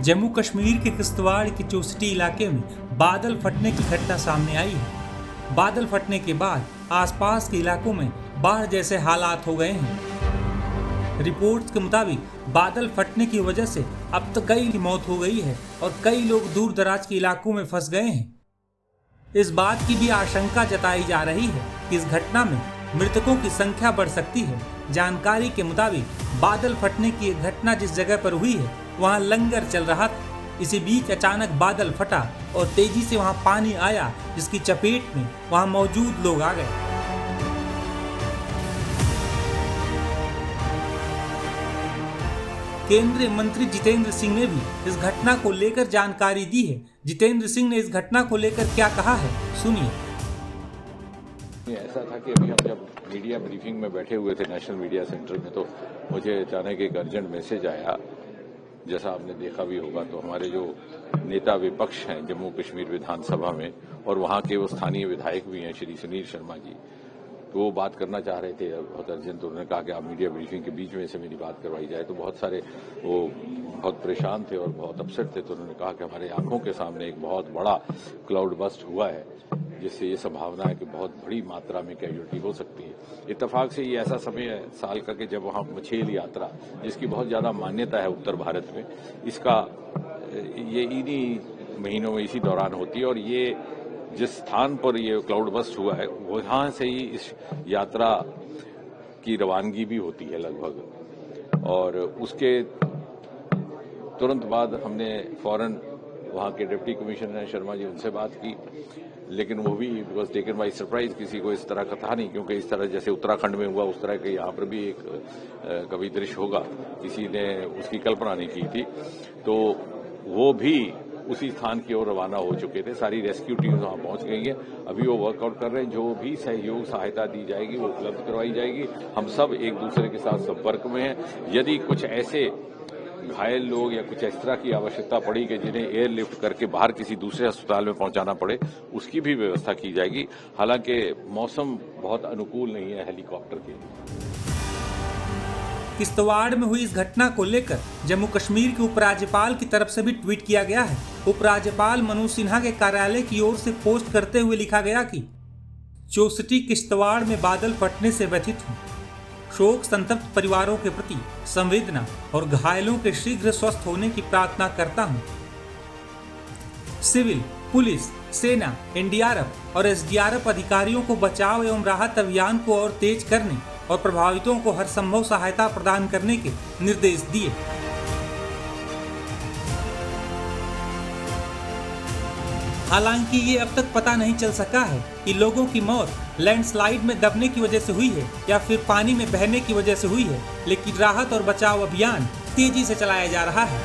जम्मू कश्मीर के किश्तवाड़ के चौसटी इलाके में बादल फटने की घटना सामने आई है। बादल फटने के बाद आसपास के इलाकों में बाढ़ जैसे हालात हो गए हैं। रिपोर्ट्स के मुताबिक बादल फटने की वजह से अब तक कई की मौत हो गई है और कई लोग दूर दराज के इलाकों में फंस गए हैं। इस बात की भी आशंका जताई जा रही है कि इस घटना में मृतकों की संख्या बढ़ सकती है। जानकारी के मुताबिक बादल फटने की घटना जिस जगह पर हुई है वहां लंगर चल रहा था। इसी बीच अचानक बादल फटा और तेजी से वहां पानी आया, जिसकी चपेट में वहां मौजूद लोग आ गए। केंद्रीय मंत्री जितेंद्र सिंह ने भी इस घटना को लेकर जानकारी दी है। जितेंद्र सिंह ने इस घटना को लेकर क्या कहा है, सुनिए। ऐसा था कि अभी हम जब मीडिया ब्रीफिंग में बैठे हुए थे नेशनल मीडिया सेंटर में, तो मुझे अचानक एक अर्जेंट मैसेज आया। जैसा आपने देखा भी होगा, तो हमारे जो नेता विपक्ष हैं जम्मू कश्मीर विधानसभा में और वहां के वो स्थानीय विधायक भी हैं श्री सुनील शर्मा जी, तो वो बात करना चाह रहे थे बहुत अर्जेंट। तो उन्होंने कहा कि आप मीडिया ब्रीफिंग के बीच में से मेरी बात करवाई जाए। तो बहुत सारे वो बहुत परेशान थे और बहुत अपसेट थे। तो उन्होंने कहा कि हमारे आंखों के सामने एक बहुत बड़ा क्लाउड बस्ट हुआ है, जिससे ये संभावना है कि बहुत बड़ी मात्रा में कैजुअल्टी हो सकती है। इत्तेफाक से ये ऐसा समय है साल का कि जब वहाँ मछेल यात्रा, जिसकी बहुत ज्यादा मान्यता है उत्तर भारत में, इसका ये इन्हीं महीनों में इसी दौरान होती है। और ये जिस स्थान पर ये क्लाउड बस्ट हुआ है वहां से ही इस यात्रा की रवानगी भी होती है लगभग। और उसके तुरंत बाद हमने फौरन वहां के डिप्टी कमिश्नर शर्मा जी, उनसे बात की, लेकिन वो भी वॉज टेकन बाय सरप्राइज। किसी को इस तरह का था नहीं, क्योंकि इस तरह जैसे उत्तराखंड में हुआ उस तरह के यहाँ पर भी एक कभी दृश्य होगा, किसी ने उसकी कल्पना नहीं की थी। तो वो भी उसी स्थान की ओर रवाना हो चुके थे। सारी रेस्क्यू टीम वहां पहुंच गई है। अभी वो वर्कआउट कर रहे हैं। जो भी सहयोग सहायता दी जाएगी वो उपलब्ध करवाई जाएगी। हम सब एक दूसरे के साथ संपर्क में हैं। यदि कुछ ऐसे घायल लोग या कुछ इस तरह की आवश्यकता पड़ी कि जिन्हें एयरलिफ्ट करके बाहर किसी दूसरे अस्पताल में पहुंचाना पड़े, उसकी भी व्यवस्था की जाएगी। हालांकि मौसम बहुत अनुकूल नहीं है हेलीकॉप्टर के लिए। किश्तवाड़ में हुई इस घटना को लेकर जम्मू कश्मीर के उपराज्यपाल की तरफ से भी ट्वीट किया गया है। उपराज्यपाल मनोज सिन्हा के कार्यालय की ओर से पोस्ट करते हुए लिखा गया कि चौसटी किश्तवाड़ में बादल फटने से व्यथित हूँ। शोक संतप्त परिवारों के प्रति संवेदना और घायलों के शीघ्र स्वस्थ होने की प्रार्थना करता हूँ। सिविल, पुलिस, सेना, एनडीआरएफ और एसडीआरएफ अधिकारियों को बचाव एवं राहत अभियान को और तेज करने और प्रभावितों को हर संभव सहायता प्रदान करने के निर्देश दिए। हालांकि ये अब तक पता नहीं चल सका है कि लोगों की मौत लैंडस्लाइड में दबने की वजह से हुई है या फिर पानी में बहने की वजह से हुई है, लेकिन राहत और बचाव अभियान तेजी से चलाया जा रहा है।